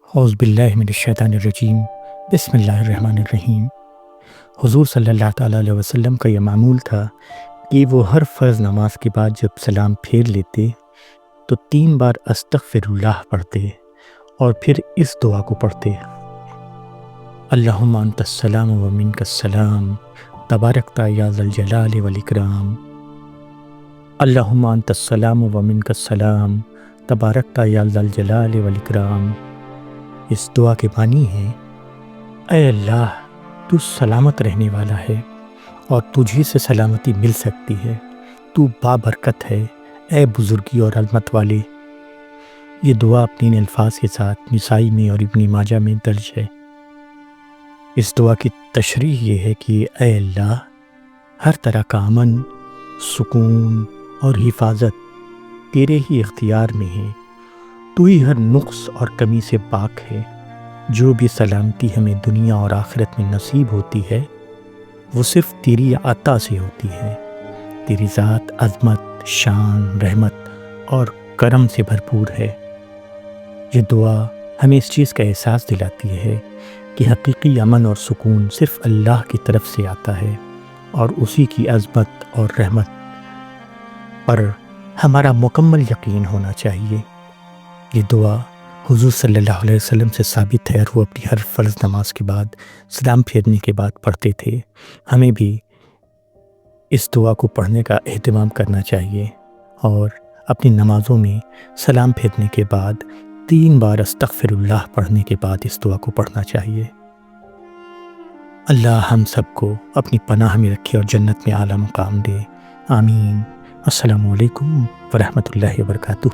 اعوذ باللہ من الشیطان الرجیم، بسم اللہ الرحمن الرحیم۔ حضور صلی اللہ تعالیٰ علیہ وسلم کا یہ معمول تھا کہ وہ ہر فرض نماز کے بعد جب سلام پھیر لیتے تو 3 بار استغفر اللہ پڑھتے اور پھر اس دعا کو پڑھتے: اللہم انت السلام و منک السلام تبارکت یا ذا الجلال والاکرام۔ اللہم انت السلام و منک السلام تبارکت یا ذا الجلال والاکرام۔ اس دعا کے معنی ہے: اے اللہ، تو سلامت رہنے والا ہے اور تجھے سے سلامتی مل سکتی ہے، تو بابرکت ہے، اے بزرگی اور عظمت والے۔ یہ دعا اپنے ان الفاظ کے ساتھ نسائی میں اور ابن ماجہ میں درج ہے۔ اس دعا کی تشریح یہ ہے کہ اے اللہ، ہر طرح کا امن، سکون اور حفاظت تیرے ہی اختیار میں ہے، تو ہی ہر نقص اور کمی سے پاک ہے۔ جو بھی سلامتی ہمیں دنیا اور آخرت میں نصیب ہوتی ہے وہ صرف تیری عطا سے ہوتی ہے۔ تیری ذات عظمت، شان، رحمت اور کرم سے بھرپور ہے۔ یہ دعا ہمیں اس چیز کا احساس دلاتی ہے کہ حقیقی امن اور سکون صرف اللہ کی طرف سے آتا ہے اور اسی کی عظمت اور رحمت پر ہمارا مکمل یقین ہونا چاہیے۔ یہ دعا حضور صلی اللہ علیہ وسلم سے ثابت ہے اور وہ اپنی ہر فرض نماز کے بعد، سلام پھیرنے کے بعد پڑھتے تھے۔ ہمیں بھی اس دعا کو پڑھنے کا اہتمام کرنا چاہیے اور اپنی نمازوں میں سلام پھیرنے کے بعد 3 بار استغفر اللہ پڑھنے کے بعد اس دعا کو پڑھنا چاہیے۔ اللہ ہم سب کو اپنی پناہ میں رکھے اور جنت میں اعلیٰ مقام دے، آمین۔ السلام علیکم ورحمۃ اللہ وبرکاتہ۔